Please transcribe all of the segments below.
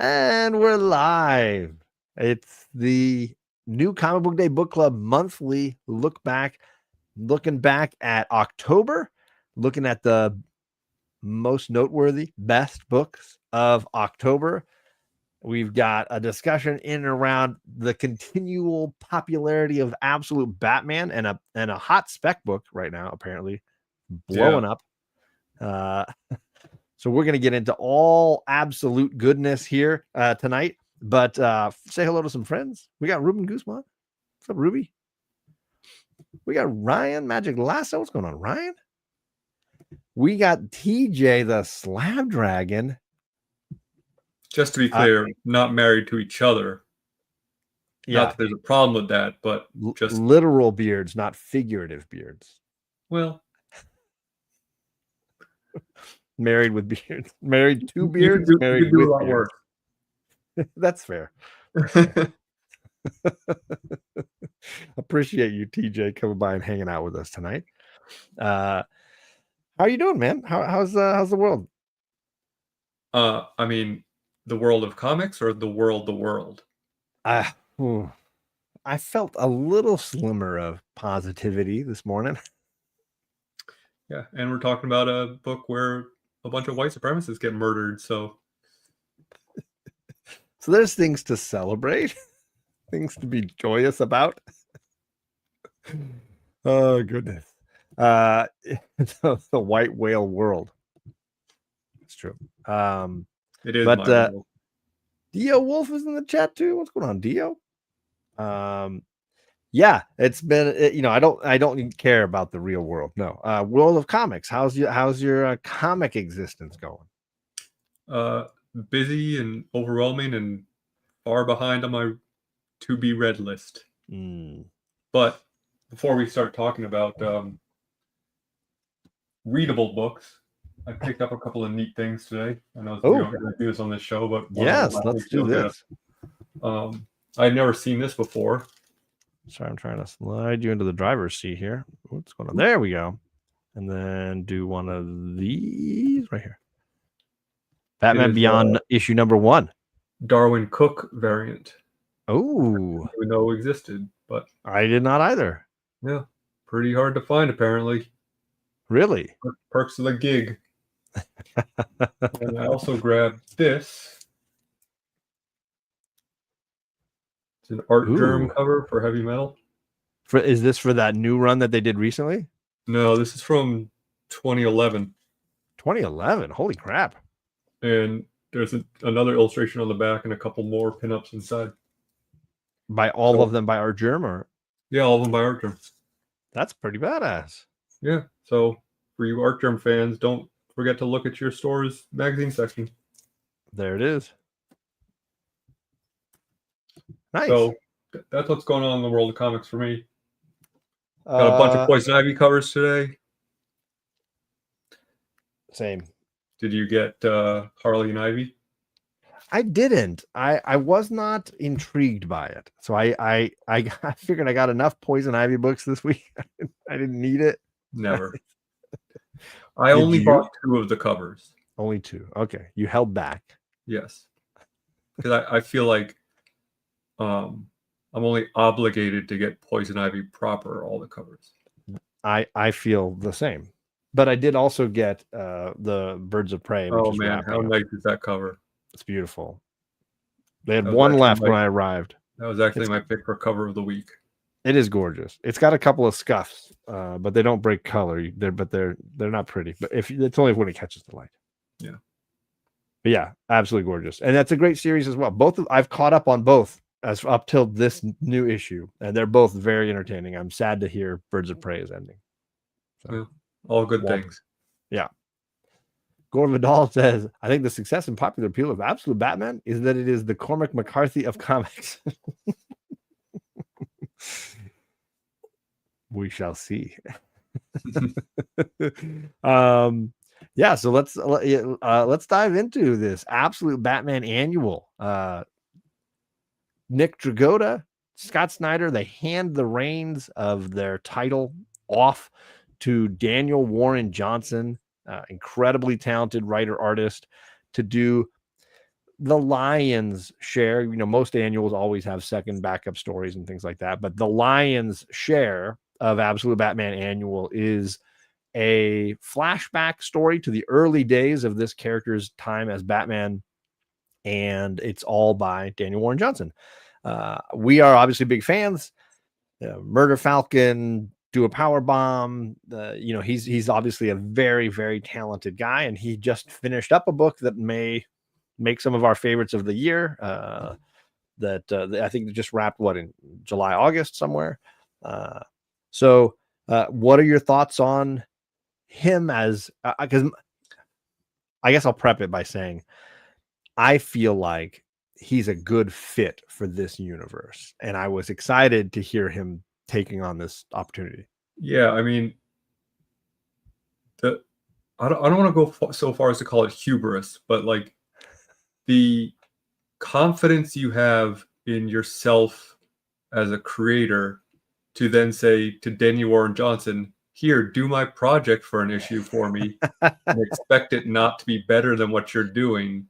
And we're live. It's the new Comic Book Day Book Club monthly looking back at October, looking at the most noteworthy, best books of October. We've got a discussion in and around the continual popularity of Absolute Batman and a hot spec book right now, apparently blowing up. So we're going to get into all absolute goodness here tonight. But say hello to some friends. We got Ruben Guzman. What's up, Ruby? We got Ryan Magic Lasso. What's going on, Ryan? We got TJ the Slab Dragon. Just to be clear, not married to each other. Yeah. Not that there's a problem with that, but just literal beards, not figurative beards. Well, married with beards, married to beards, married with beards. That's fair. Appreciate you, TJ, coming by and hanging out with us tonight. How are you doing, man? How's the world? I mean, the world of comics or the world? I felt a little slimmer of positivity this morning. Yeah, and we're talking about a book where a bunch of white supremacists get murdered, so there's things to celebrate, things to be joyous about. Oh goodness. The white whale world. It's true. It is, but Dio Wolf is in the chat too. What's going on, Dio? Yeah, it's been, I don't care about the real world. No. World of comics. How's your comic existence going? Busy and overwhelming and far behind on my to be read list. But before we start talking about readable books, I picked up a couple of neat things today. I know we don't do this on this show, but yes, let's do this. I'd never seen this before. Sorry, I'm trying to slide you into the driver's seat here. What's going on? There we go. And then do one of these right here. Batman Beyond issue number 1. Darwin Cook variant. Oh, I didn't even know existed, but I did not either. Yeah, pretty hard to find apparently. Really? Perks of the gig. And I also grabbed this. It's an art germ cover for Heavy Metal. Is this for that new run that they did recently? No, this is from 2011. 2011? Holy crap. And there's another illustration on the back and a couple more pinups inside. By all of them by Art Germ, or? Yeah, all of them by Art Germ. That's pretty badass. Yeah, so for you Art Germ fans, don't forget to look at your store's magazine section. There it is. Nice. So that's what's going on in the world of comics for me. Got a bunch of Poison Ivy covers today. Same. Did you get Harley and Ivy? I didn't. I was not intrigued by it. So I figured I got enough Poison Ivy books this week. I didn't need it. Never. I only bought 2 of the covers. Only 2. Okay. You held back. Yes. Because I feel like I'm only obligated to get Poison Ivy proper, all the covers. I feel the same. But I did also get the Birds of Prey. Oh man, how nice is that cover? It's beautiful. They had one left when I arrived. That was actually my pick for cover of the week. It is gorgeous. It's got a couple of scuffs, but they don't break color. They're not pretty. But if it's only when it catches the light. Yeah. But yeah, absolutely gorgeous. And that's a great series as well. I've caught up on both as up till this new issue, and they're both very entertaining. I'm sad to hear Birds of Prey is ending. So, yeah, all good things. Yeah. Gore Vidal says, I think the success and popular appeal of Absolute Batman is that it is the Cormac McCarthy of comics. We shall see. Yeah, so let's dive into this Absolute Batman annual. Nick Dragotta, Scott Snyder, they hand the reins of their title off to Daniel Warren Johnson, incredibly talented writer artist, to do the lion's share, most annuals always have second backup stories and things like that, but the lion's share of Absolute Batman Annual is a flashback story to the early days of this character's time as Batman, and it's all by Daniel Warren Johnson. We are obviously big fans. Murder Falcon, do a power bomb. He's obviously a very, very talented guy, and he just finished up a book that may make some of our favorites of the year. That I think they just wrapped in July, August somewhere. So what are your thoughts on him as? Because I guess I'll prep it by saying I feel like he's a good fit for this universe, and I was excited to hear him taking on this opportunity. Yeah, I mean, I don't want to go so far as to call it hubris, but like the confidence you have in yourself as a creator to then say to Daniel Warren Johnson, here, do my project for an issue for me and expect it not to be better than what you're doing.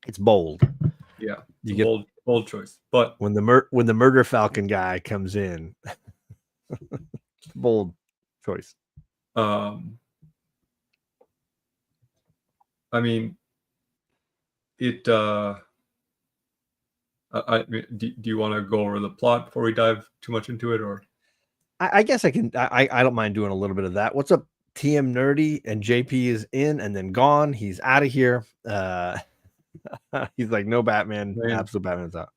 It's bold. Yeah, you get bold choice. But when the Murder Falcon guy comes in, bold choice. I mean, it. Do you want to go over the plot before we dive too much into it, or? I guess I can. I don't mind doing a little bit of that. What's up, TM Nerdy? And JP is in and then gone. He's out of here. He's like, no Batman. Absolute Batman's out.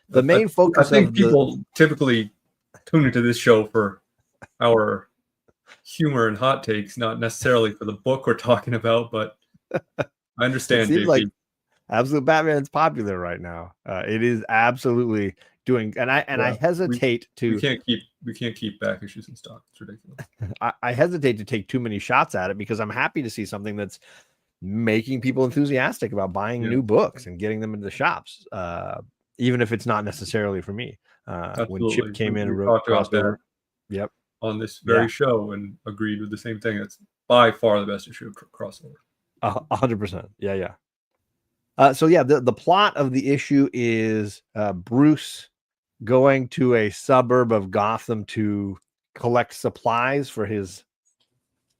The main focus. I think people typically tune into this show for our humor and hot takes, not necessarily for the book we're talking about. But I understand. It seems like Absolute Batman's popular right now. It is absolutely doing, and I hesitate to. We can't keep back issues in stock. It's ridiculous. I hesitate to take too many shots at it because I'm happy to see something that's making people enthusiastic about buying new books and getting them into the shops, even if it's not necessarily for me. When Chip came in and wrote crossover, on this very show and agreed with the same thing. It's by far the best issue of crossover. 100%. Yeah. So the plot of the issue is Bruce going to a suburb of Gotham to collect supplies for his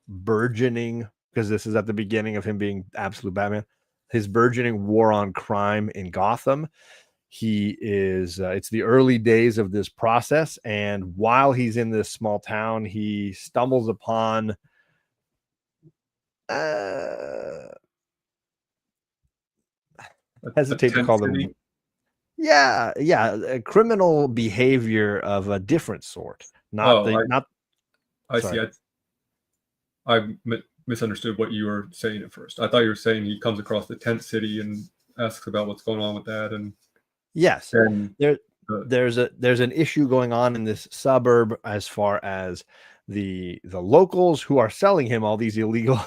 burgeoning, because this is at the beginning of him being Absolute Batman, his burgeoning war on crime in Gotham. He is it's the early days of this process, and while he's in this small town, he stumbles upon hesitate to call them criminal behavior of a different sort. I misunderstood what you were saying at first. I thought you were saying he comes across the tent city and asks about what's going on with that. And yes, and there's an issue going on in this suburb as far as the locals who are selling him all these illegal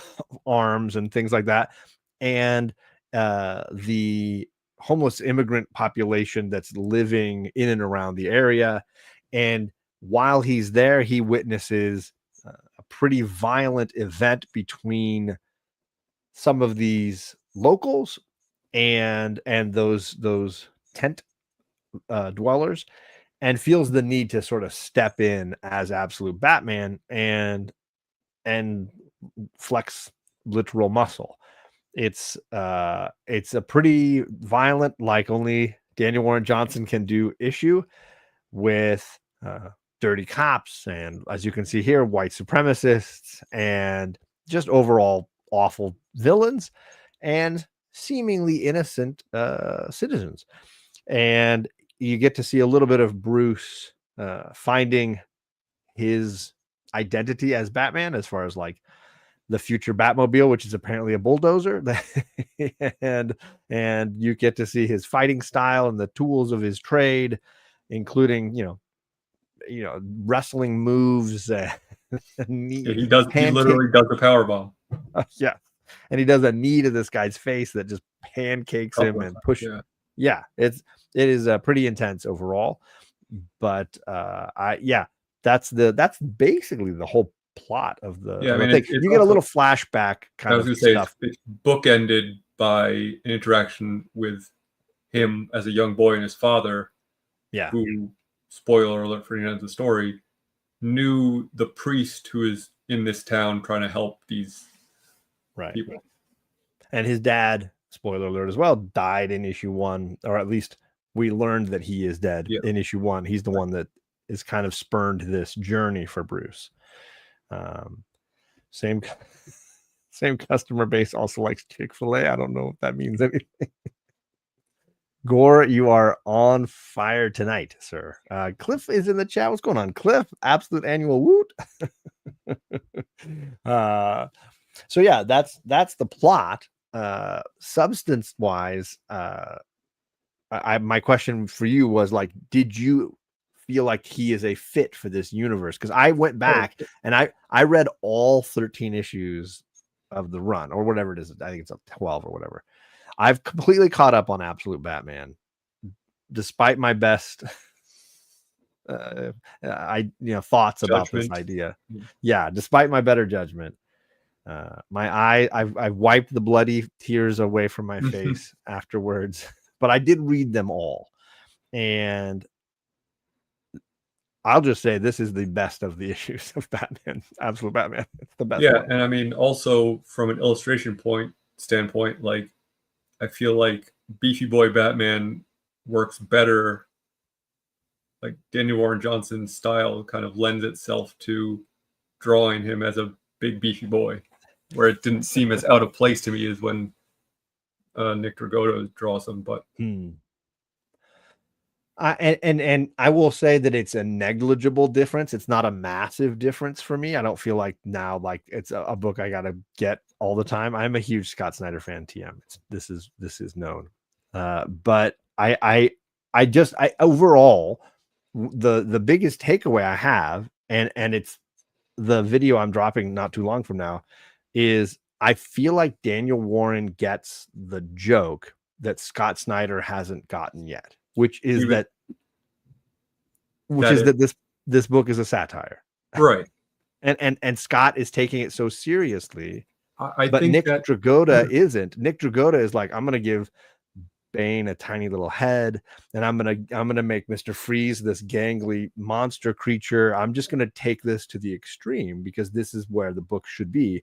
arms and things like that, and the homeless immigrant population that's living in and around the area. And while he's there, he witnesses a pretty violent event between some of these locals and those tent dwellers, and feels the need to sort of step in as Absolute Batman and flex literal muscle. It's a pretty violent, like only Daniel Warren Johnson can do issue, with dirty cops and, as you can see here, white supremacists and just overall awful villains and seemingly innocent citizens. And you get to see a little bit of Bruce finding his identity as Batman, as far as like the future Batmobile, which is apparently a bulldozer, and you get to see his fighting style and the tools of his trade, including wrestling moves. He literally does a power bomb. Yeah, and he does a knee to this guy's face that just pancakes him and pushes. Yeah, it is pretty intense overall. But that's basically the whole plot of the, Yeah, I of the mean, thing. it's You get a also, little flashback I kind was of going to say, stuff. it's bookended by an interaction with him as a young boy and his father, Yeah. who, spoiler alert for the end of the story, knew the priest who is in this town trying to help these people. And his dad, spoiler alert as well, died in issue 1, or at least we learned that he is dead in issue 1. He's the one that is kind of spurned this journey for Bruce. Same customer base also likes Chick-fil-A. I don't know if that means anything. Gore, you are on fire tonight, sir. Cliff is in the chat. What's going on, Cliff? Absolute annual woot. So yeah, that's the plot. Substance wise, my question for you was like, did you feel like he is a fit for this universe? Because I went back and I read all 13 issues of the run, or whatever it is. I think it's 12 or whatever. I've completely caught up on Absolute Batman, despite my best thoughts about this idea. Yeah, despite my better judgment. I wiped the bloody tears away from my face afterwards, but I did read them all, and I'll just say this is the best of the issues of Batman. Absolute Batman. It's the best one. And I mean, also from an illustration standpoint, like, I feel like Beefy Boy Batman works better. Like, Daniel Warren Johnson's style kind of lends itself to drawing him as a big beefy boy, where it didn't seem as out of place to me as when Nick Dragotta draws him. But and I will say that it's a negligible difference. It's not a massive difference for me. I don't feel like now like it's a book I gotta get all the time. I'm a huge Scott Snyder fan. TM. This is known. But I overall the biggest takeaway I have, and it's the video I'm dropping not too long from now, is I feel like Daniel Warren gets the joke that Scott Snyder hasn't gotten yet, which is that this book is a satire, right? And Scott is taking it so seriously. I but think Nick that Dragotta isn't. Nick Dragotta is like, I'm gonna give Bane a tiny little head, and I'm gonna make Mr. Freeze this gangly monster creature. I'm just gonna take this to the extreme because this is where the book should be.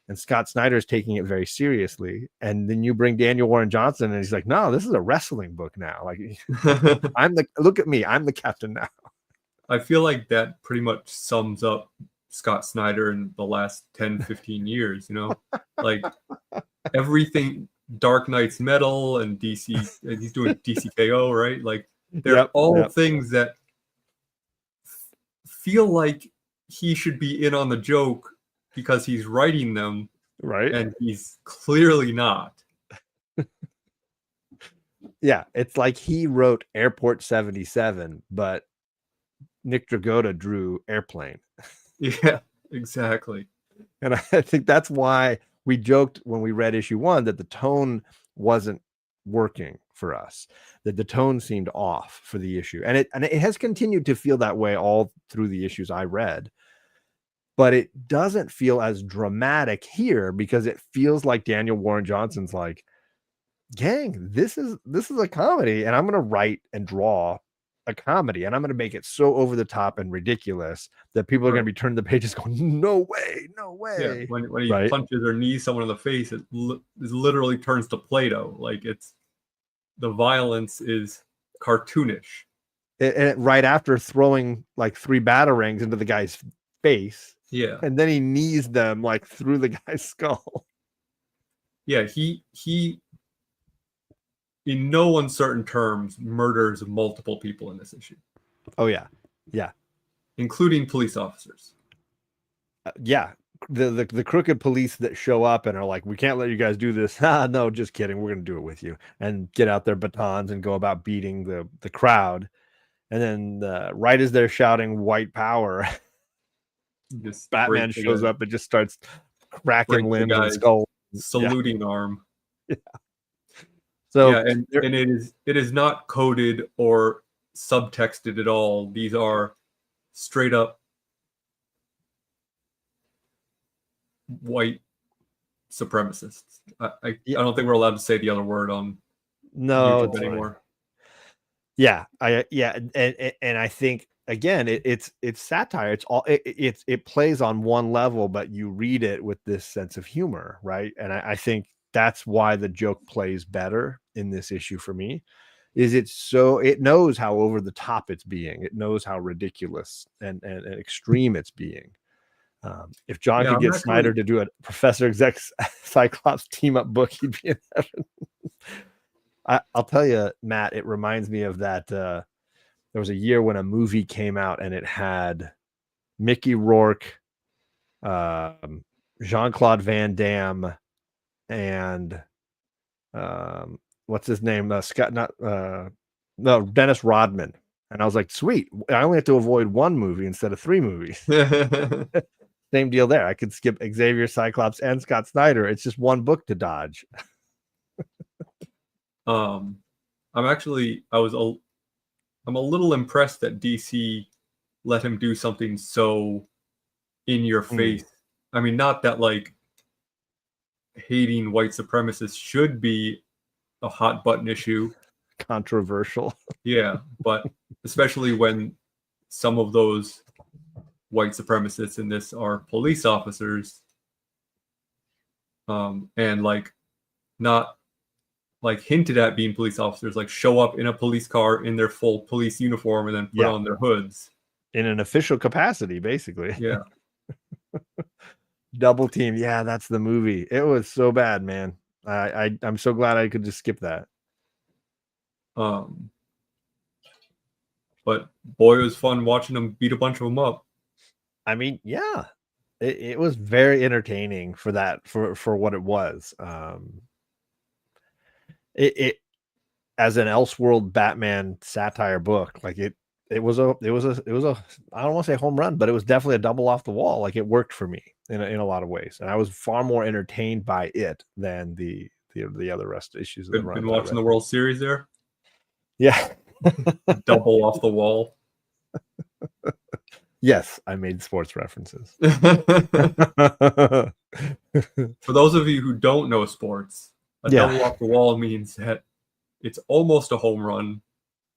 And Scott Snyder is taking it very seriously. And then you bring Daniel Warren Johnson, and he's like, no, this is a wrestling book now. Like, look at me, I'm the captain now. I feel like that pretty much sums up Scott Snyder in the last 10, 15 years, like everything, Dark Knight's Metal and DC, and he's doing DCKO, right? Like, they're all things that feel like he should be in on the joke because he's writing them, right? And he's clearly not. Yeah, it's like he wrote Airport 77, but Nick Dragotta drew Airplane. Yeah, exactly. And I think that's why we joked when we read issue 1 that the tone wasn't working for us, that the tone seemed off for the issue. And it has continued to feel that way all through the issues I read. But it doesn't feel as dramatic here because it feels like Daniel Warren Johnson's like, gang, this is a comedy, and I'm going to write and draw a comedy, and I'm going to make it so over the top and ridiculous that people are going to be turning the pages going, no way. Yeah, when he punches or knees someone in the face, it literally turns to Play-Doh. Like, the violence is cartoonish. And right after throwing like 3 batarangs into the guy's face, and then he knees them like through the guy's skull. Yeah, he in no uncertain terms murders multiple people in this issue. Oh yeah, including police officers. The crooked police that show up and are like, we can't let you guys do this. No, just kidding, we're gonna do it with you, and get out their batons and go about beating the crowd. And then right as they're shouting white power, Batman shows up and just starts cracking limbs and skulls, saluting arm. So and it is not coded or subtexted at all. These are straight up white supremacists. I don't think we're allowed to say the other word on No, YouTube anymore. Yeah, and I think again, it's satire. It's all it plays on one level, but you read it with this sense of humor, right? And I think that's why the joke plays better in this issue for me. Is it knows how over the top it's being. It knows how ridiculous and extreme it's being. If John could get Snyder to do a Professor Exec Cyclops team up book, he'd be in heaven. I'll tell you, Matt, it reminds me of that. There was a year when a movie came out and it had Mickey Rourke, Jean-Claude Van Damme, and what's his name? Dennis Rodman. And I was like, sweet. I only have to avoid one movie instead of 3 movies. Same deal there. I could skip Xavier, Cyclops, and Scott Snyder. It's just one book to dodge. I'm a little impressed that DC let him do something so in your face. I mean, not that like hating white supremacists should be a hot button issue. Controversial. Yeah, but especially when some of those white supremacists in this are police officers, and like not like hinted at being police officers, like show up in a police car in their full police uniform and then put on their hoods in an official capacity, basically. Yeah. Double Team. Yeah, that's the movie. It was so bad, man. I'm so glad I could just skip that. But boy, it was fun watching them beat a bunch of them up. I mean, yeah, it was very entertaining for what it was. It as an Elseworld Batman satire book, like it was a I don't want to say home run, but it was definitely a double off the wall. Like it worked for me in a lot of ways, and I was far more entertained by it than the other rest of issues. Been watching the World Series there. Yeah. Double off the wall. Yes, I made sports references. For those of you who don't know sports, double off the wall means that it's almost a home run,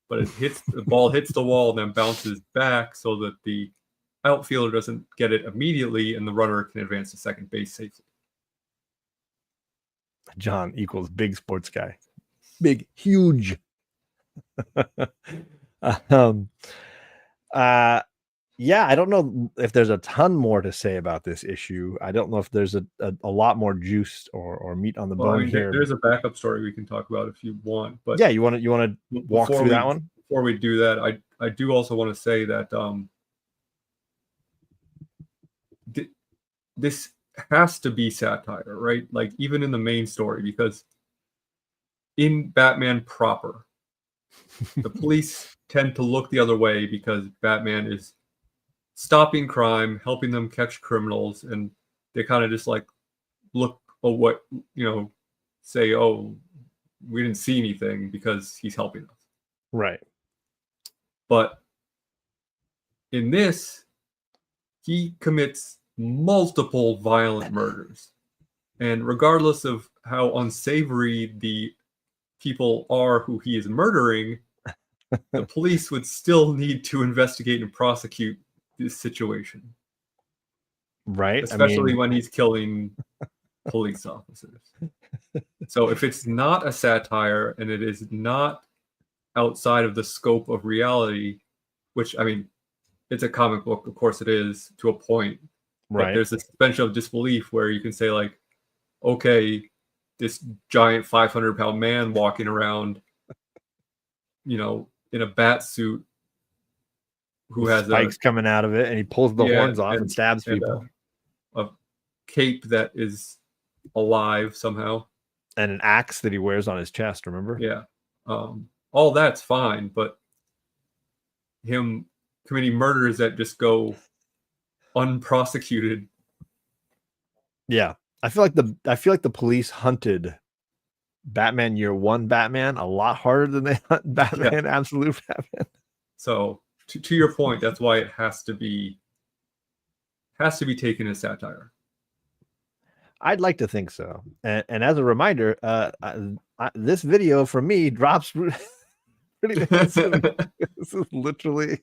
but the ball hits the wall and then bounces back so that the outfielder doesn't get it immediately and the runner can advance to second base safely. John equals big sports guy. Big, huge. Yeah, I don't know if there's a ton more to say about this issue. I don't know if there's a lot more juice or meat on the bone here. There's a backup story we can talk about if you want. But yeah, you want to walk through that one? Before we do that, I do also want to say that this has to be satire, right? Like even in the main story, because in Batman proper, the police tend to look the other way because Batman is stopping crime, helping them catch criminals, and they kind of just like look what say, oh, we didn't see anything because he's helping us. Right. But in this, he commits multiple violent murders. And regardless of how unsavory the people are who he is murdering, the police would still need to investigate and prosecute this situation. Right. Especially when he's killing police officers. So if it's not a satire and it is not outside of the scope of reality, which, I mean, it's a comic book, of course it is, to a point. Right. But there's a suspension of disbelief where you can say, like, okay, this giant 500-pound man walking around, in a bat suit who has spikes coming out of it, and he pulls the horns off and stabs people. A cape that is alive somehow. And an axe that he wears on his chest, remember? Yeah. All that's fine, but him committing murders that just go unprosecuted. Yeah. I feel like the police hunted Batman Year One Batman a lot harder than they hunt Batman Absolute Batman. So to your point, that's why it has to be taken as satire. I'd like to think so. And as a reminder, this video from me drops pretty damn soon. This is literally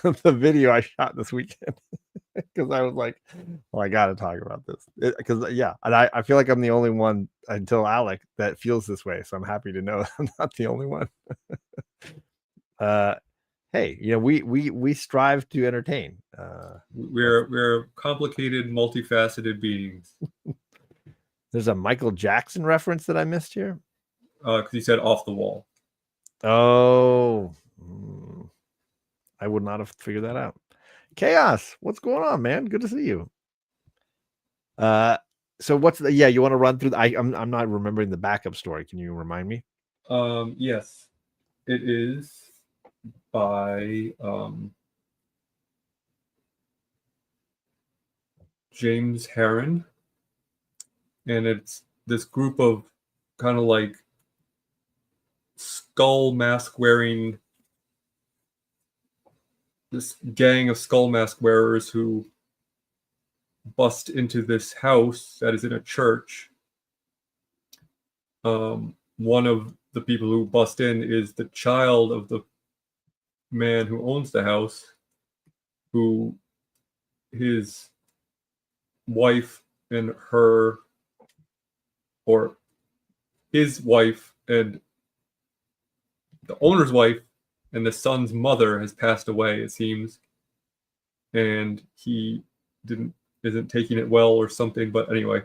the video I shot this weekend because I was like, well, I got to talk about this because yeah, and I feel like I'm the only one until Alec that feels this way. So I'm happy to know I'm not the only one. Hey, you know, we strive to entertain. We're complicated, multifaceted beings. There's a Michael Jackson reference that I missed here. Because he said off the wall. Oh, I would not have figured that out. Chaos, what's going on, man? Good to see you. So what's the you want to run through? I'm not remembering the backup story. Can you remind me? Yes, it is by James Herron, and it's this group of kind of like skull mask wearing, this gang of skull mask wearers who bust into this house that is in a church. One of the people who bust in is the child of the man who owns the house, who his wife and her, or his wife and the owner's wife and the son's mother has passed away, it seems, and he isn't taking it well or something. But anyway,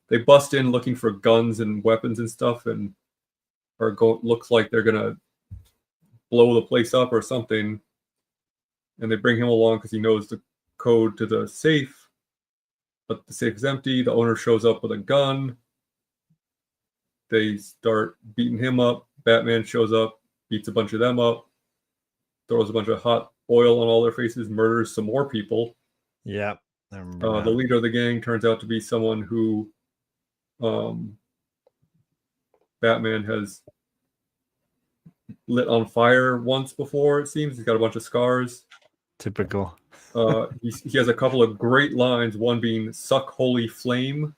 they bust in looking for guns and weapons and stuff, and looks like they're gonna blow the place up or something. And they bring him along because he knows the code to the safe, but the safe is empty. The owner shows up with a gun. They start beating him up. Batman shows up, beats a bunch of them up, throws a bunch of hot oil on all their faces, murders some more people. Yeah, I remember the leader of the gang turns out to be someone who Batman has lit on fire once before, it seems. He's got a bunch of scars. Typical. He has a couple of great lines, one being "suck holy flame,"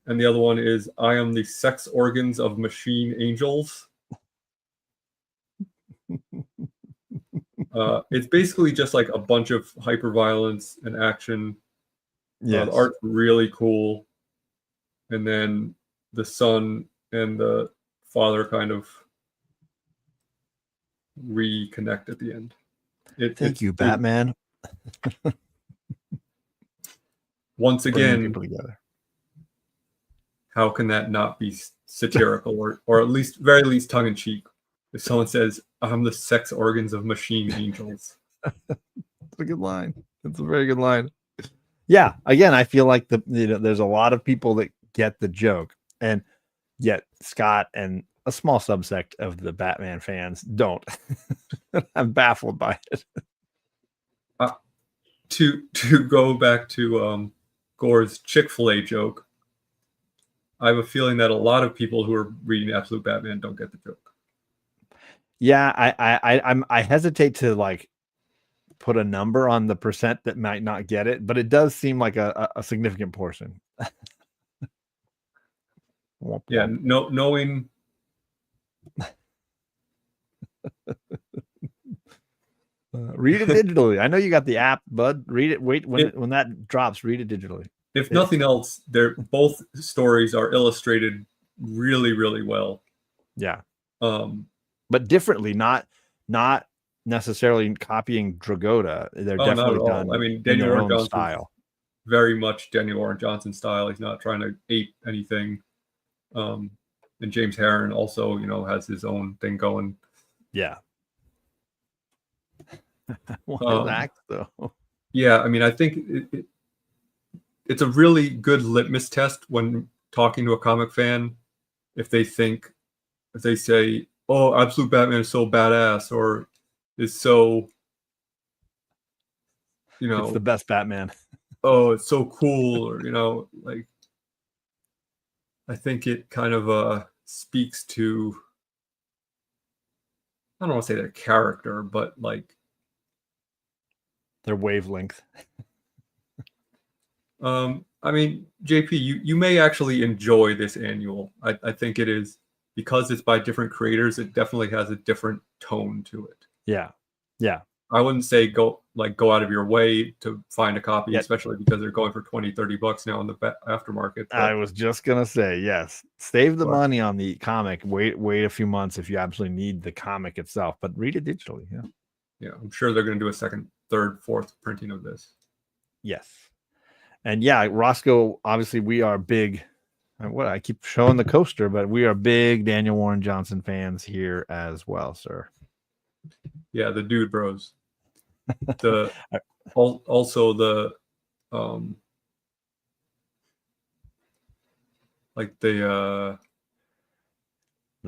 and the other one is "I am the sex organs of machine angels." It's basically just like a bunch of hyper violence and action. Yeah, the art's really cool, and then the son and the father kind of reconnect at the end. Thank you, Batman. Once again, people together. How can that not be satirical or at least very least tongue in cheek? If someone says, "I'm the sex organs of machine angels." That's a good line. That's a very good line. Yeah, again, I feel like there's a lot of people that get the joke, and yet Scott and a small subsect of the Batman fans don't. I'm baffled by it. To go back to Gore's Chick-fil-A joke, I have a feeling that a lot of people who are reading Absolute Batman don't get the joke. Yeah, I hesitate to like put a number on the percent that might not get it, but it does seem like a significant portion. Yeah, knowing. Read it digitally. I know you got the app, bud. Read it. Wait when that drops. Read it digitally. If nothing else, both stories are illustrated really, really well. Yeah. But differently, not necessarily copying Dragotta. They're definitely done. I mean, Daniel Warren Johnson style. Very much Daniel Warren Johnson style. He's not trying to ape anything. And James Herron also, has his own thing going. Yeah. His act, though. Yeah, I mean, I think it's a really good litmus test when talking to a comic fan. If they say, "Oh, Absolute Batman is so badass," or is so, it's the best Batman. Oh, it's so cool, or like, I think it kind of speaks to, I don't want to say their character, but like their wavelength. I mean, JP, you may actually enjoy this annual. I think it is, because it's by different creators, it definitely has a different tone to it. Yeah. Yeah. I wouldn't say go out of your way to find a copy, Yeah. especially because they're going for $20-$30 now in the aftermarket. But, I was just gonna say, yes, save the money on the comic. Wait a few months if you absolutely need the comic itself, but read it digitally. Yeah. Yeah, I'm sure they're going to do a second, third, fourth printing of this. Yes. And yeah, Roscoe, obviously we are big. What I keep showing the coaster, but we are big Daniel Warren Johnson fans here as well, sir. Yeah, the dude bros. The also the like the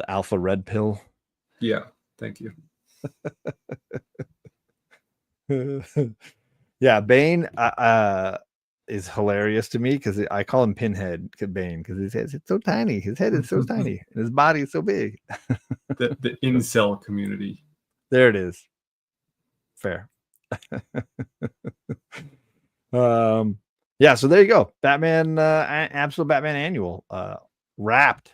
alpha red pill. Yeah, thank you. Yeah, Bane is hilarious to me because I call him Pinhead Bane because his head is so tiny. His head is so tiny and his body is so big. the incel community. There it is. Fair. Yeah, so there you go. Batman, Absolute Batman Annual, wrapped.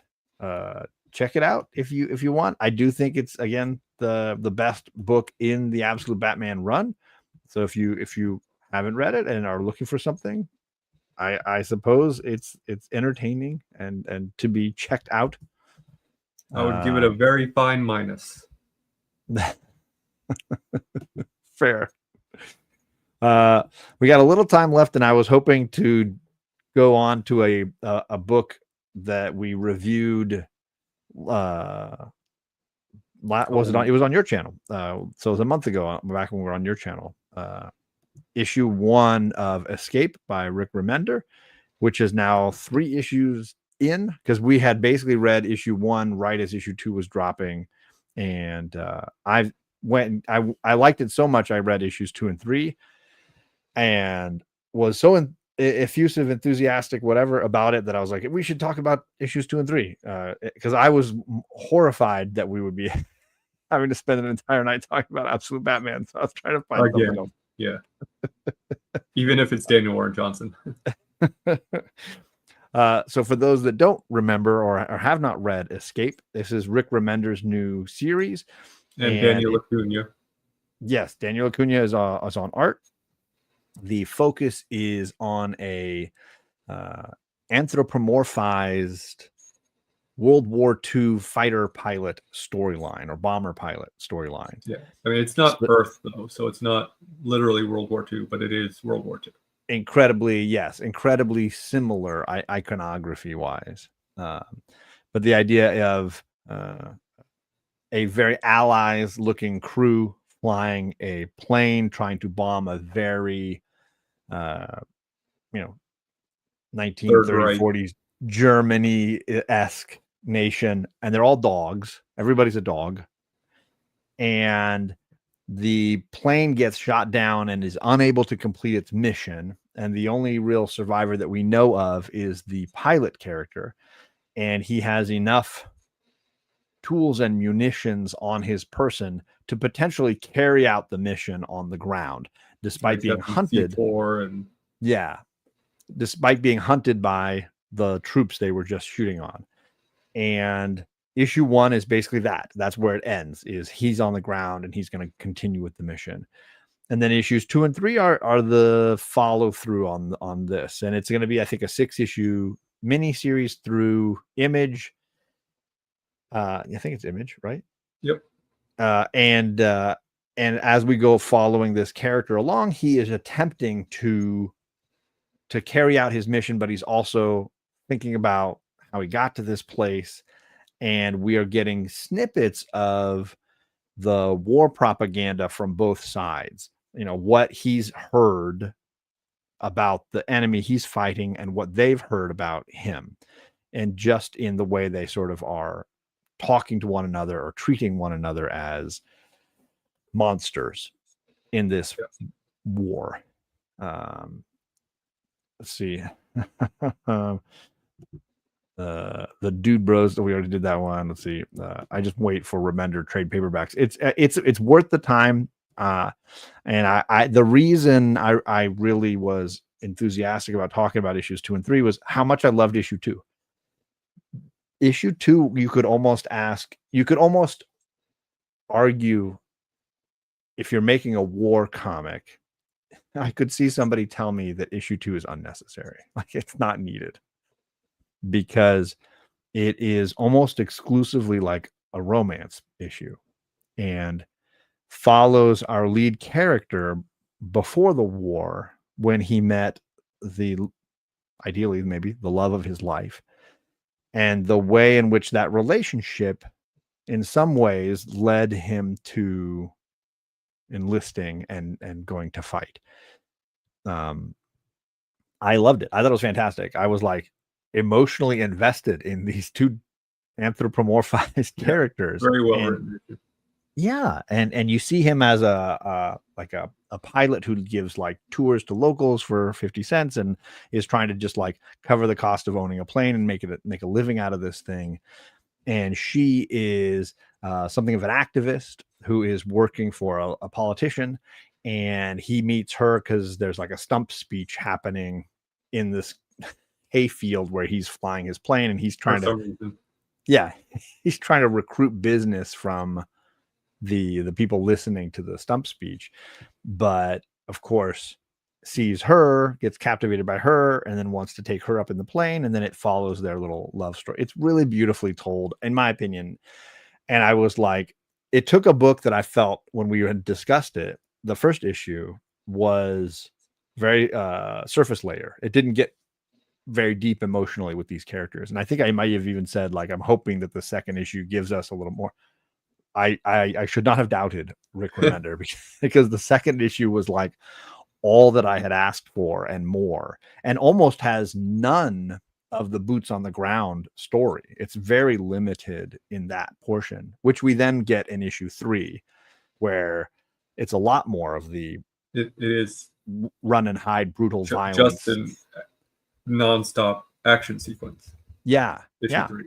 Check it out if you want. I do think it's, again, the best book in the Absolute Batman run. So if you haven't read it and are looking for something, I suppose it's entertaining and to be checked out. I would give it a very fine minus. Fair. We got a little time left, and I was hoping to go on to a book that we reviewed. Was it on? It was on your channel. So it was a month ago, back when we were on your channel. Issue 1 of Escape by Rick Remender, which is now 3 issues in, because we had basically read issue 1 right as issue 2 was dropping, and I liked it so much I read issues 2 and 3, and was so effusive, enthusiastic, whatever about it, that I was like, we should talk about issues 2 and 3, because I was horrified that we would be having to spend an entire night talking about Absolute Batman. So I was trying to find something else. Yeah. Even if it's Daniel Warren Johnson. So for those that don't remember or have not read Escape, this is Rick Remender's new series. And Daniel Acuna. Yes, Daniel Acuna is on art. The focus is on a anthropomorphized World War II fighter pilot storyline or bomber pilot storyline. Yeah, I mean, it's not Earth though, so it's not literally World War II, but it is World War II. Incredibly similar iconography wise, but the idea of a very Allies looking crew flying a plane trying to bomb a very 1930s, 40s Germany-esque nation, and they're all dogs. Everybody's a dog, and the plane gets shot down and is unable to complete its mission, and the only real survivor that we know of is the pilot character, and he has enough tools and munitions on his person to potentially carry out the mission on the ground, despite being hunted. Despite being hunted by the troops they were just shooting on. And issue 1 is basically that. That's where it ends, is he's on the ground and he's going to continue with the mission. And then issues 2 and 3 are the follow through on this. And it's going to be, I think, a 6-issue mini series through Image. I think it's Image, right? Yep. And as we go following this character along, he is attempting to carry out his mission, but he's also thinking about how he got to this place. And we are getting snippets of the war propaganda from both sides, what he's heard about the enemy he's fighting and what they've heard about him, and just in the way they sort of are talking to one another or treating one another as monsters in this war. Let's see. The Dude Bros, we already did that one. Let's see. I just wait for Remender trade paperbacks. It's worth the time. And I the reason I really was enthusiastic about talking about issues 2 and 3 was how much I loved issue 2. Issue 2, you could almost argue, if you're making a war comic, I could see somebody tell me that issue 2 is unnecessary. Like, it's not needed, because it is almost exclusively like a romance issue and follows our lead character before the war, when he met ideally maybe the love of his life, and the way in which that relationship in some ways led him to enlisting and going to fight. I loved it. I thought it was fantastic. I was like emotionally invested in these two anthropomorphized characters. Very well written. Yeah, and you see him as a pilot who gives like tours to locals for 50 cents and is trying to just like cover the cost of owning a plane and make a living out of this thing. And she is something of an activist who is working for a politician, and he meets her because there's like a stump speech happening in this hayfield where he's flying his plane, and he's trying he's trying to recruit business from the people listening to the stump speech, but of course sees her, gets captivated by her, and then wants to take her up in the plane, and then it follows their little love story. It's really beautifully told, in my opinion. And I was like, it took a book that I felt when we had discussed it, the first issue was very surface layer. It didn't get very deep emotionally with these characters. And I think I might have even said, like, I'm hoping that the second issue gives us a little more. I should not have doubted Rick Remender because the second issue was like all that I had asked for and more, and almost has none of the boots on the ground story. It's very limited in that portion, which we then get in issue 3, where it's a lot more of the it is run and hide, brutal violence, just an nonstop action sequence. Yeah, issue 3.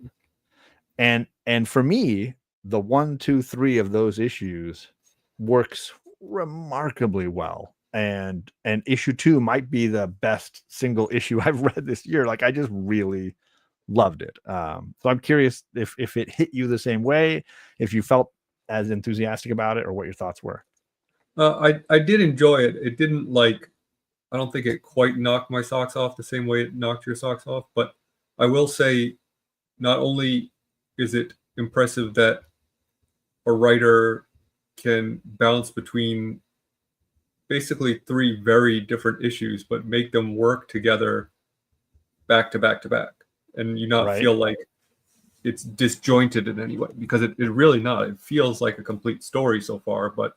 And for me, the 1, 2, 3 of those issues works remarkably well. And issue 2 might be the best single issue I've read this year. Like, I just really loved it. So I'm curious if it hit you the same way, if you felt as enthusiastic about it, or what your thoughts were. I did enjoy it. It didn't I don't think it quite knocked my socks off the same way it knocked your socks off, but I will say, not only is it impressive that a writer can bounce between basically 3 very different issues, but make them work together back to back to back, and you not feel like it's disjointed in any way, because it really not. It feels like a complete story so far, but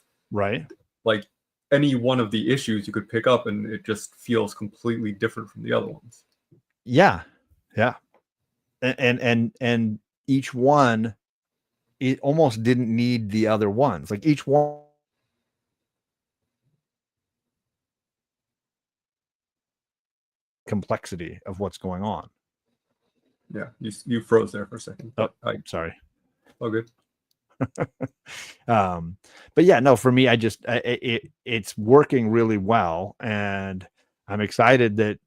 like any one of the issues you could pick up and it just feels completely different from the other ones. Yeah. And each one, it almost didn't need the other ones. Like, each one complexity of what's going on. Yeah, you froze there for a second. I'm sorry. Oh, good. But yeah, no, for me, it's working really well, and I'm excited that,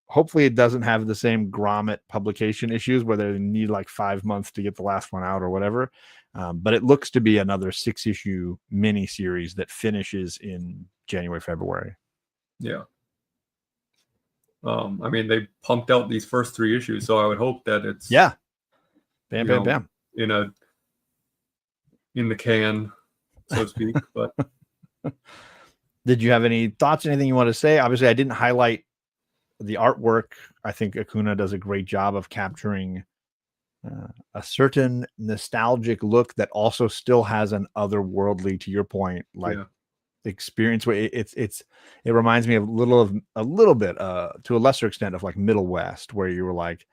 hopefully it doesn't have the same grommet publication issues where they need like 5 months to get the last one out or whatever. But it looks to be another 6-issue mini series that finishes in January, February. Yeah. I mean, they pumped out these first 3 issues, so I would hope that it's bam in the can, so to speak. But did you have any thoughts, anything you want to say? Obviously, I didn't highlight the artwork. I think Acuna does a great job of capturing a certain nostalgic look that also still has an otherworldly, to your point, experience where it reminds me of a little bit to a lesser extent of like Middle West, where you were like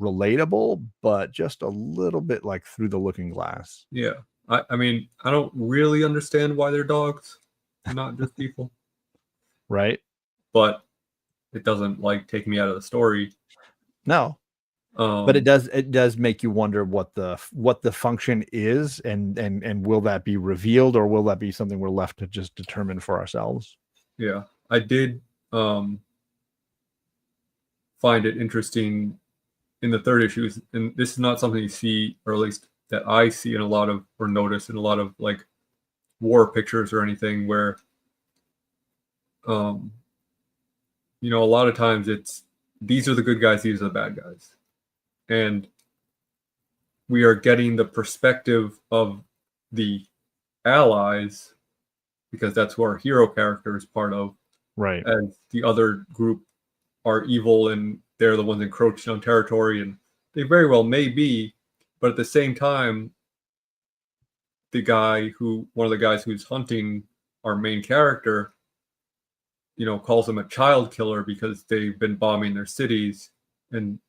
relatable, but just a little bit like through the looking glass. Yeah. I mean, I don't really understand why they're dogs, not just people. Right. But it doesn't take me out of the story. No. But it does make you wonder what the function is, and will that be revealed, or will that be something we're left to just determine for ourselves? Yeah. I did find it interesting in the third issue, and this is not something you see, or at least that I see in a lot of, or notice in a lot of like war pictures or anything, where you know, a lot of times it's these are the good guys, these are the bad guys, and we are getting the perspective of the allies, because that's who our hero character is part of, Right. as the other group are evil and they're the ones encroaching on territory, and they very well may be, but at the same time, one of the guys who's hunting our main character, you know, calls him a child killer because they've been bombing their cities, and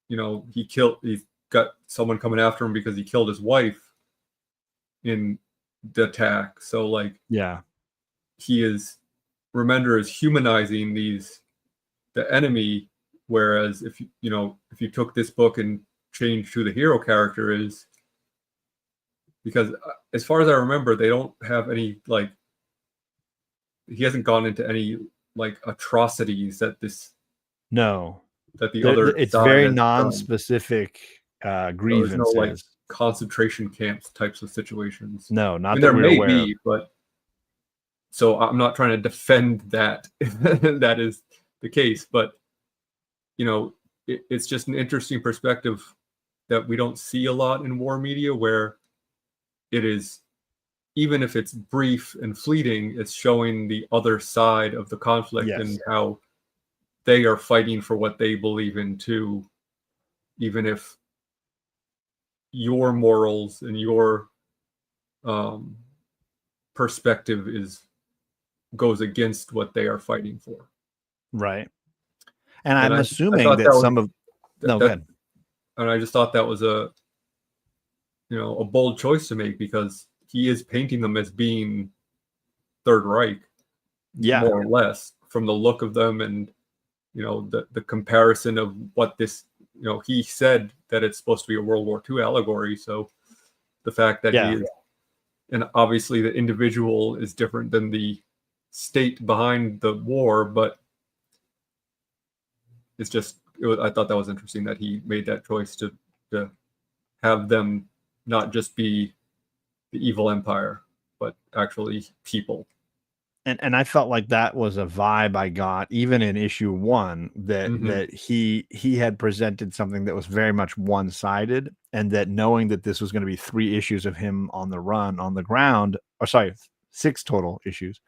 you know, he's got someone coming after him because he killed his wife in the attack. So like, Yeah. Remender is humanizing the enemy, whereas if you took this book and changed who the hero character is, because as far as I remember, they don't have any, like, he hasn't gone into any like atrocities that the other It's side very has done. non-specific grievances. There's no like concentration camps types of situations. No, not I mean, that there we're may aware be, of. but so I'm not trying to defend that that is the case, but you know, it's just an interesting perspective that we don't see a lot in war media, where it is, even if it's brief and fleeting, it's showing the other side of the conflict. Yes. And how they are fighting for what they believe in too, even if your morals and your perspective goes against what they are fighting for. Right. And I'm assuming that some of no, go ahead. And I just thought that was a bold choice to make, because he is painting them as being Third Reich, more or less, from the look of them, and you know, the comparison of what this, you know, he said that it's supposed to be a World War II allegory. So the fact that he is, and obviously the individual is different than the state behind the war, but it's just, I thought that was interesting that he made that choice to have them not just be the evil empire, but actually people. And I felt like that was a vibe I got even in issue 1, that he had presented something that was very much one-sided, and that knowing that this was going to be 3 issues of him on the run, on the ground, or sorry, 6 total issues,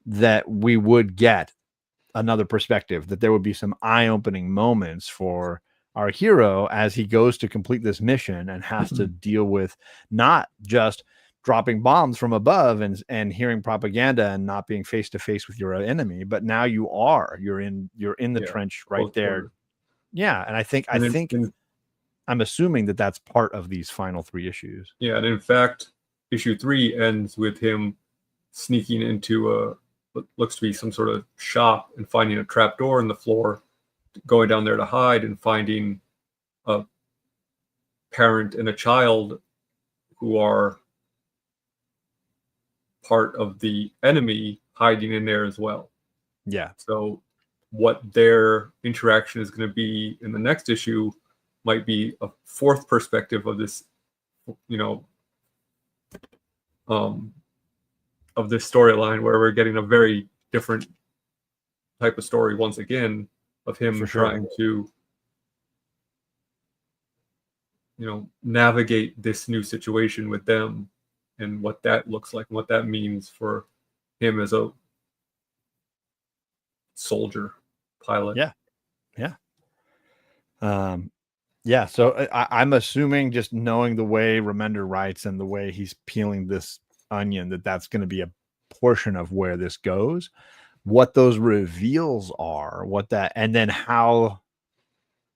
that we would get another perspective, that there would be some eye-opening moments for our hero as he goes to complete this mission and has to deal with not just dropping bombs from above and hearing propaganda and not being face to face with your enemy, but now you're in the trench right there. Yeah. And I think I'm assuming that that's part of these final 3 issues. Yeah. And in fact, issue 3 ends with him sneaking into what looks to be some sort of shop and finding a trap door in the floor, going down there to hide, and finding a parent and a child who are part of the enemy hiding in there as well. Yeah. So what their interaction is going to be in the next issue might be a 4th perspective of this, you know, of this storyline, where we're getting a very different type of story once again, of him trying to, you know, navigate this new situation with them, and what that looks like, and what that means for him as a soldier pilot. Yeah. So I'm assuming, just knowing the way Remender writes and the way he's peeling this onion, that's going to be a portion of where this goes. What those reveals are, and then how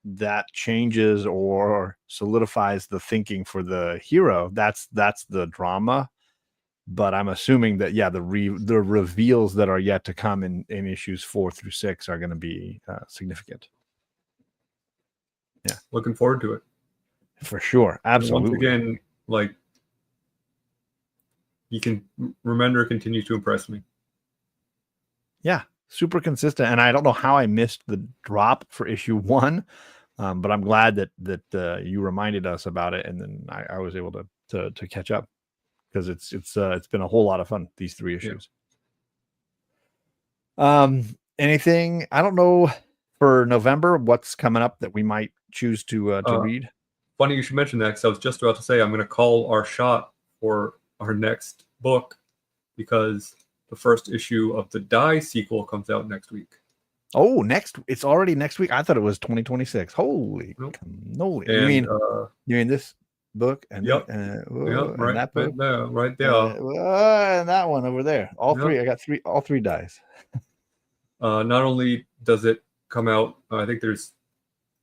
that changes or solidifies the thinking for the hero, that's the drama. But I'm assuming that the reveals that are yet to come in issues 4 through 6 are going to be significant. Yeah, looking forward to it for sure. Absolutely. And once again, like, Remender continues to impress me. Yeah, super consistent. And I don't know how I missed the drop for issue 1, but I'm glad that you reminded us about it, and then I was able to catch up, because it's been a whole lot of fun, these 3 issues. Anything, I don't know, for November, what's coming up that we might choose to read? Funny you should mention that, because I was just about to say I'm going to call our shot for our next book, because the first issue of the Die sequel comes out next week. Oh, it's already next week. I thought it was 2026. Holy cannoli. You mean this book and right, and that book? Right there. And that one over there. All 3. I got all 3 dies. Not only does it come out, I think there's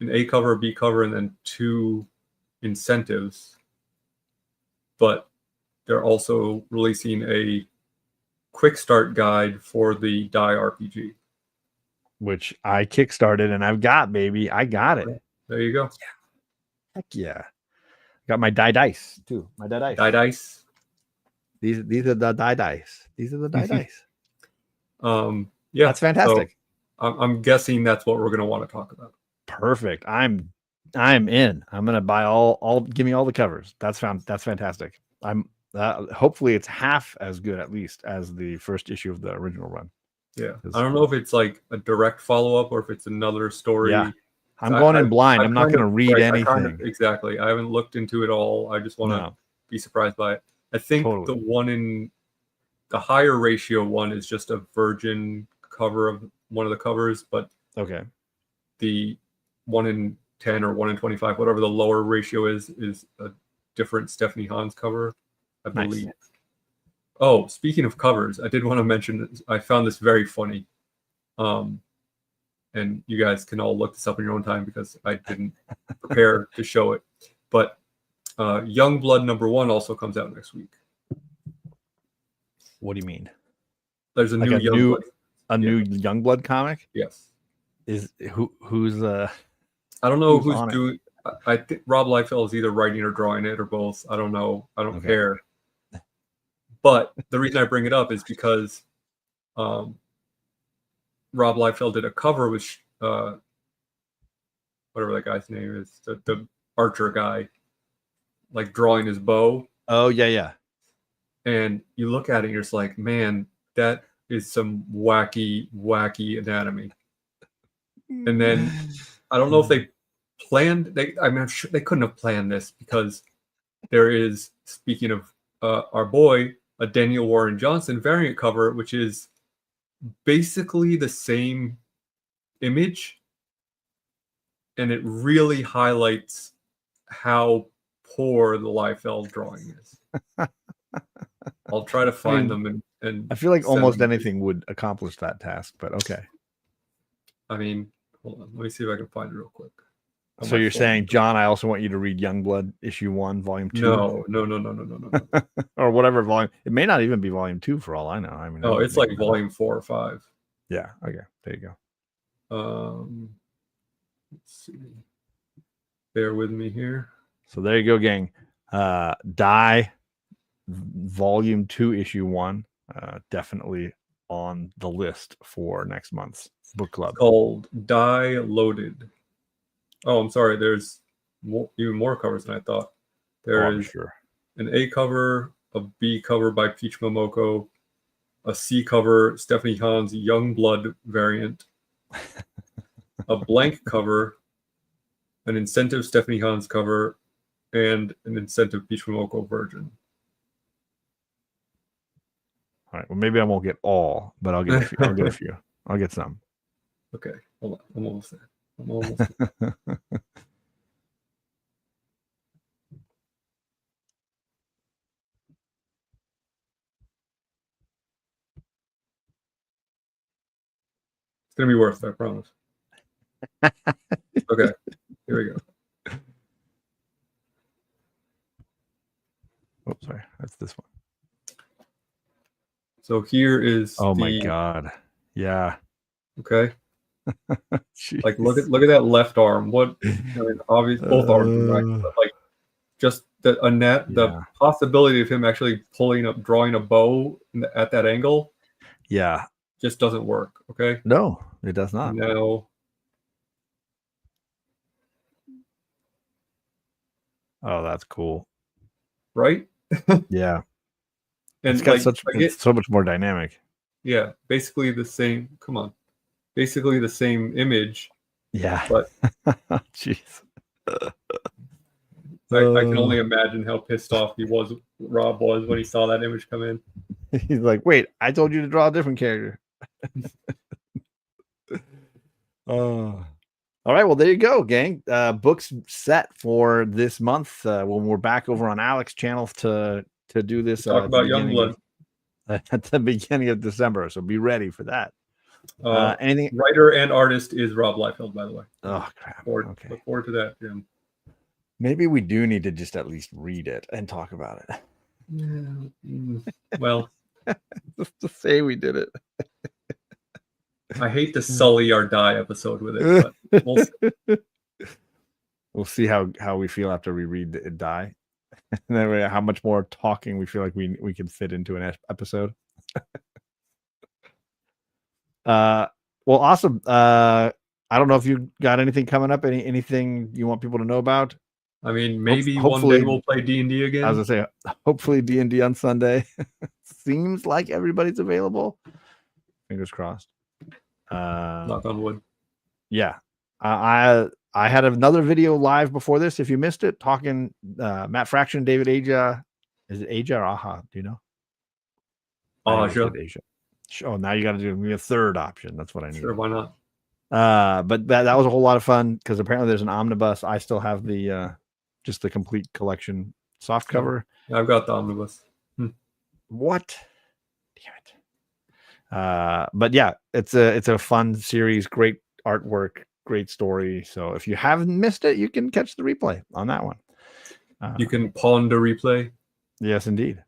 an A cover, a B cover, and then 2 incentives, but they're also releasing a quick start guide for the Die RPG, which I kickstarted, and I've got, baby. I got it. There you go. Yeah. Heck yeah. Got my die dice too. My die dice. Die dice. These are the die dice. These are the die dice. Yeah, that's fantastic. So I'm guessing that's what we're going to want to talk about. Perfect. I'm in. I'm going to buy all. Give me all the covers. That's fantastic. Hopefully it's half as good, at least, as the first issue of the original run. Yeah, I don't know if it's like a direct follow-up or if it's another story. Yeah, I'm going in blind. I'm not going to read anything. Exactly. I haven't looked into it all. I just want to be surprised by it. I think the one in the higher ratio one is just a virgin cover of one of the covers, but the 1 in 10 or 1 in 25, whatever the lower ratio is a different Stephanie Hans cover, I believe. Nice. Oh, speaking of covers, I did want to mention, I found this very funny. And you guys can all look this up in your own time, because I didn't prepare to show it. But Young Blood #1 also comes out next week. What do you mean? There's a new new Youngblood comic? Yes. Who's I don't know who's doing. I think Rob Liefeld is either writing or drawing it, or both. I don't know. I don't care. But the reason I bring it up is because Rob Liefeld did a cover with whatever that guy's name is, the archer guy, like drawing his bow. Oh yeah. And you look at it, and you're just like, man, that is some wacky anatomy. And then I don't know if they planned. I'm sure they couldn't have planned this, because there is, speaking of our boy, a Daniel Warren Johnson variant cover, which is basically the same image, and it really highlights how poor the Liefeld drawing is. I'll try to find them and I feel like almost anything would accomplish that task, but okay. I mean, hold on, let me see if I can find it real quick. So you're saying, John, I also want you to read Youngblood issue 1, volume 2? No. Or whatever volume. It may not even be volume 2 for all I know. I mean, it's like volume 4 or 5. Yeah. Okay. There you go. Let's see. Bear with me here. So there you go, gang. Die volume 2 issue 1. Definitely on the list for next month's book club. It's called Die Loaded. Oh, I'm sorry. There's even more covers than I thought. There is an A cover, a B cover by Peach Momoko, a C cover, Stephanie Hans Youngblood variant, a blank cover, an incentive Stephanie Hans cover, and an incentive Peach Momoko virgin. All right. Well, maybe I won't get all, but I'll get a few. I'll get a few. I'll get some. Okay. Hold on. I'm almost there. It's gonna be worth it, I promise. Okay, here we go. Oh, sorry, that's this one. So here is. Oh my god! Yeah. Okay. Like look at that left arm. What? I mean, obviously both arms are right, but like just the possibility of him actually drawing a bow at that angle. Yeah, just doesn't work. Okay. No, it does not. No. Oh, that's cool. Right. Yeah. And It's got like it's so much more dynamic. yeah, basically the same. Come on, basically the same image. Yeah. But jeez. I can only imagine how pissed off Rob was when he saw that image come in. He's like, wait, I told you to draw a different character. Oh. All right, well, there you go, gang. Books set for this month when we're back over on Alec's channel to do this. Talk about Youngblood at the beginning of December, so be ready for that. Anything? Writer and artist is Rob Liefeld, by the way. Oh crap! Okay. Look forward to that, Jim. Maybe we do need to just at least read it and talk about it. Yeah. Well, just to say we did it. I hate to sully our die episode with it, but we'll see how we feel after we read it die. And then how much more talking we feel like we can fit into an episode. Well, awesome. I don't know if you got anything coming up, anything you want people to know about. I mean, maybe one day we'll play D&D again. I was gonna say, hopefully D&D on Sunday. Seems like everybody's available. Fingers crossed. Knock on wood. Yeah. I had another video live before this. If you missed it, talking Matt Fraction, David Aja. Is it Aja or Aha? Do you know? Aja. Oh, now you got to do me a third option. That's what I need. Sure, why not? But that was a whole lot of fun because apparently there's an omnibus. I still have the just the complete collection soft cover. Yeah, I've got the omnibus. What? Damn it. But yeah, it's a fun series, great artwork, great story. So if you haven't missed it, you can catch the replay on that one. You can pawn the replay. Yes, indeed.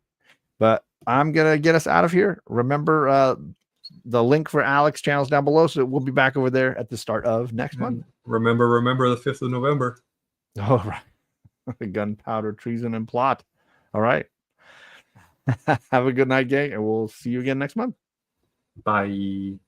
But I'm gonna get us out of here. Remember the link for Alec's channel's down below, so we'll be back over there at the start of next month. Remember the 5th of November. Oh, right. Gunpowder, treason, and plot. All right. Have a good night, gang, and we'll see you again next month. Bye.